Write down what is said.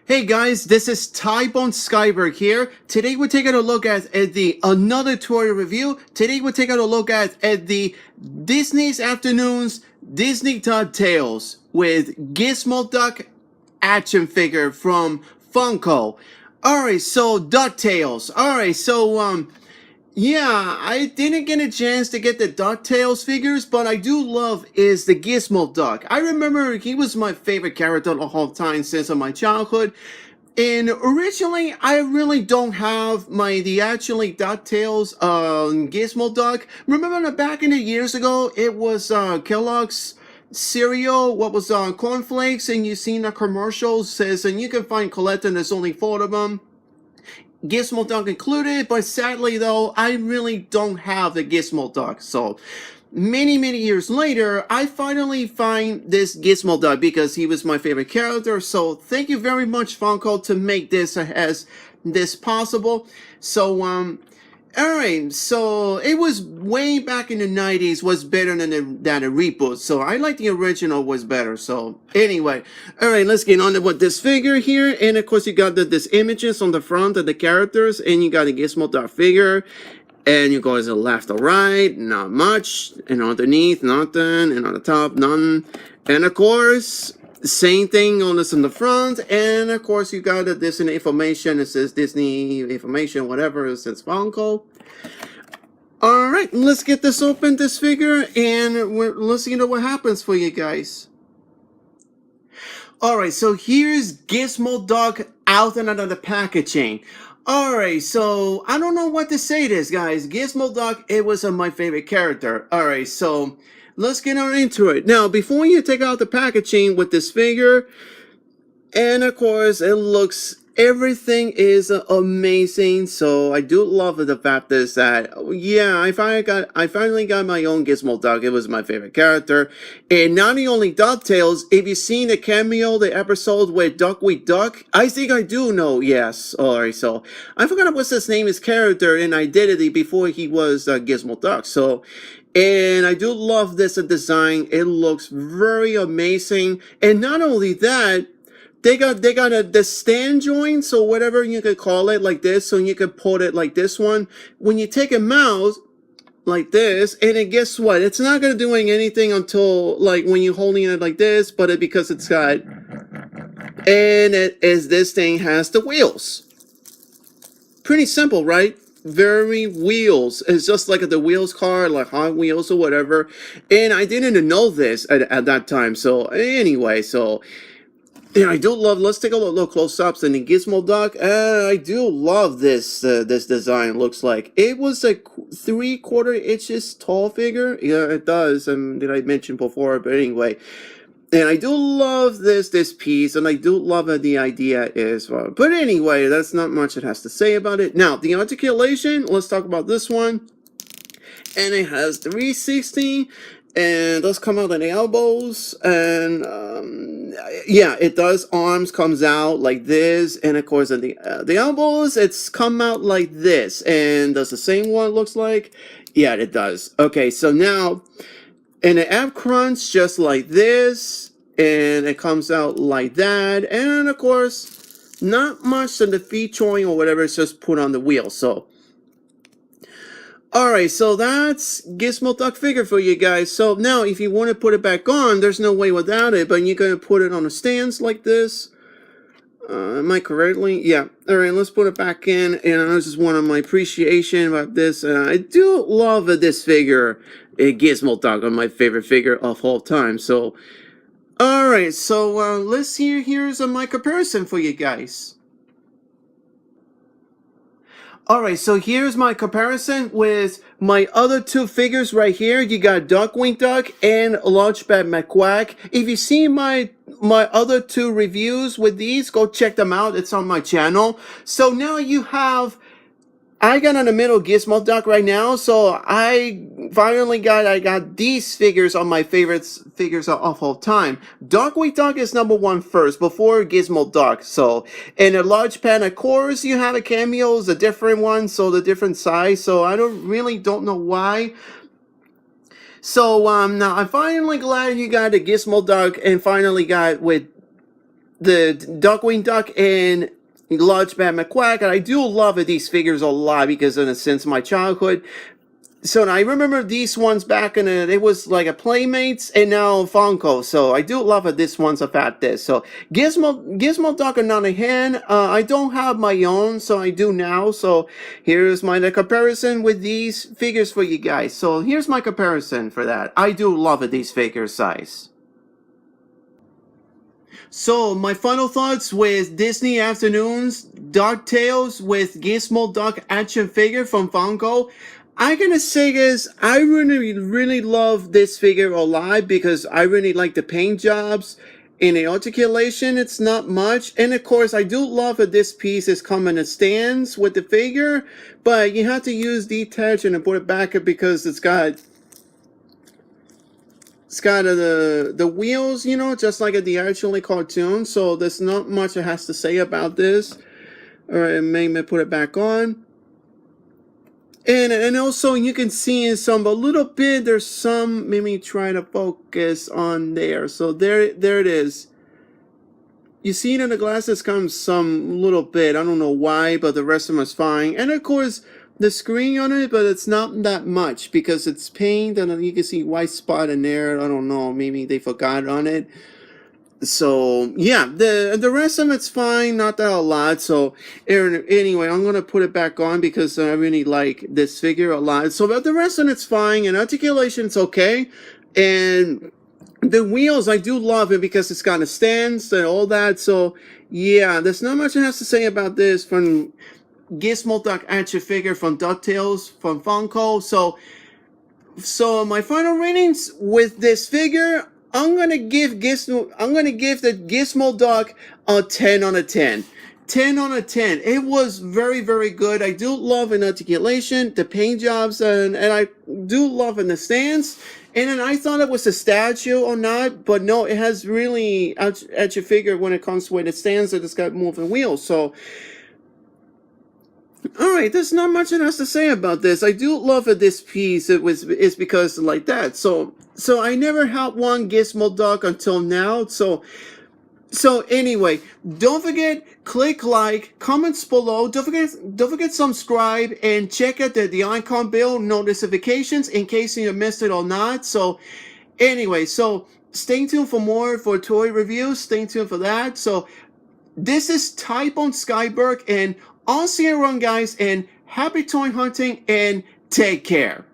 Hey guys, this is Tybone Skyberg here. Today we're taking a look at the another toy review. Today we're taking a look at the Disney's Afternoons Disney DuckTales with GizmoDuck action figure from Funko. Alright, so DuckTales. Alright, so yeah, I didn't get a chance to get the DuckTales figures, but I do love is the GizmoDuck. I remember he was my favorite character the whole time since my childhood. And originally, I really don't have the actually DuckTales GizmoDuck. Remember back in the years ago, it was Kellogg's cereal, what was cornflakes, and you seen the commercials says, and you can find collecting, there's only 4 of them. GizmoDuck included, but sadly though, I really don't have the GizmoDuck. So many years later, I finally find this GizmoDuck because he was my favorite character. So thank you very much, Funko, to make this as this possible. So alright, so it was way back in the 90s was better than a reboot. So I like the original was better. So anyway, alright, let's get on with this figure here. And of course you got this images on the front of the characters, and you got the GizmoDuck figure. And you go to the left or right, not much. And underneath, nothing. And on the top, none. And of course, same thing on this in the front. And of course, you got the Disney information. It says Disney information, whatever. It says Funko. Alright, let's get this open, this figure. And let's see what happens for you guys. Alright, so here's GizmoDuck out and out of the packaging. Alright, so I don't know what to say this, guys. GizmoDuck, it was my favorite character. Alright, so let's get on into it. Now, before you take out the packaging with this figure, and of course, it looks, everything is amazing. So I do love the fact is that, yeah, I finally got my own GizmoDuck. It was my favorite character. And not the only DuckTales, if you've seen the cameo, the episode with Duck We Duck, I think I do know, yes. Alright, so I forgot what's his name, his character in Identity before he was GizmoDuck. So, and I do love this design. It looks very amazing. And not only that, they got the stand joint, so whatever you could call it, like this, so you could put it like this one. When you take a mouse like this, and then guess what? It's not gonna doing anything until like when you're holding it like this, but because it's got, and it is, this thing has the wheels. Pretty simple, right? Very wheels. It's just like the wheels car, like Hot Wheels or whatever. And I didn't know this at that time. So anyway, so. Yeah, I do love, let's take a look close-ups in the GizmoDuck. I do love this this design. Looks like it was a 3/4 inches tall figure. Yeah, it does. Did I mention before? But anyway, and I do love this piece, and I do love the idea as well. But anyway, that's not much it has to say about it. Now, the articulation, let's talk about this one. And it has 360. And does come out at the elbows, and yeah, it does. Arms comes out like this, and of course at the elbows, it's come out like this. And does the same one looks like? Yeah, it does. Okay, so now, and the ab crunch just like this, and it comes out like that. And of course, not much in the feet joint or whatever. It's just put on the wheel. So. Alright, so that's GizmoDuck figure for you guys. So now, if you want to put it back on, there's no way without it, but you're going to put it on a stand like this. Am I correctly? Yeah. Alright, let's put it back in, and this is one of my appreciation about this. I do love this figure, GizmoDuck, my favorite figure of all time. So, alright, so let's see, here's my comparison for you guys. Alright, so here's my comparison with my other 2 figures right here. You got Duckwing Duck and Launchpad McQuack. If you see my other 2 reviews with these, go check them out. It's on my channel. So now you have, I got in the middle GizmoDuck right now, so I finally got these figures on my favorite figures of all time. Duckwing Duck is #1 first, before GizmoDuck. So, in a large pan, of course, you have a cameos, a different one, so the different size. So I don't know why. So now I'm finally glad you got the GizmoDuck, and finally got with the Duckwing Duck and Launchpad McQuack, and I do love these figures a lot because in a sense my childhood. So I remember these ones back in it was like a Playmates and now Funko. So I do love it. This one's a fat disc. So GizmoDuck on the hand. I don't have my own, so I do now. So here's my comparison with these figures for you guys. So here's my comparison for that. I do love it, these figure size. So my final thoughts with Disney Afternoons, DuckTales with GizmoDuck action figure from Funko. I'm gonna say is I really love this figure a lot because I really like the paint jobs. In the articulation, it's not much, and of course I do love that this piece is coming in stands with the figure, but you have to use detachment and put it back because it's got the wheels, you know, just like at the actual cartoon. So there's not much it has to say about this. All right, maybe put it back on. And also you can see in a little bit, there's some, maybe try to focus on there. So there it is. You see it in the glasses comes some little bit. I don't know why, but the rest of them is fine. And of course, the screen on it, but it's not that much because it's paint and you can see white spot in there. I don't know, maybe they forgot on it. So yeah, the rest of it's fine, not that a lot. So anyway, I'm gonna put it back on because I really like this figure a lot. So but the rest of it's fine, and articulation's okay, and the wheels I do love it because it's got a stance and all that. So yeah, there's not much it has to say about this from GizmoDuck action figure from DuckTales from Funko. So my final ratings with this figure, I'm gonna give the GizmoDuck a 10 on a 10. 10 on a 10. It was very, very good. I do love an articulation, the paint jobs, and I do love in the stance. And then I thought it was a statue or not, but no, it has really action figure when it comes to where it stands that it's got moving wheels. So alright, there's not much it has to say about this. I do love this piece. It's because like that. So I never had one GizmoDuck until now. So anyway, don't forget click like, comments below. Don't forget subscribe and check out the icon bell notifications in case you missed it or not. So anyway, so stay tuned for more for toy reviews. Stay tuned for that. So this is Type-On Skyberg, and I'll see you around, guys, and happy toy hunting, and take care.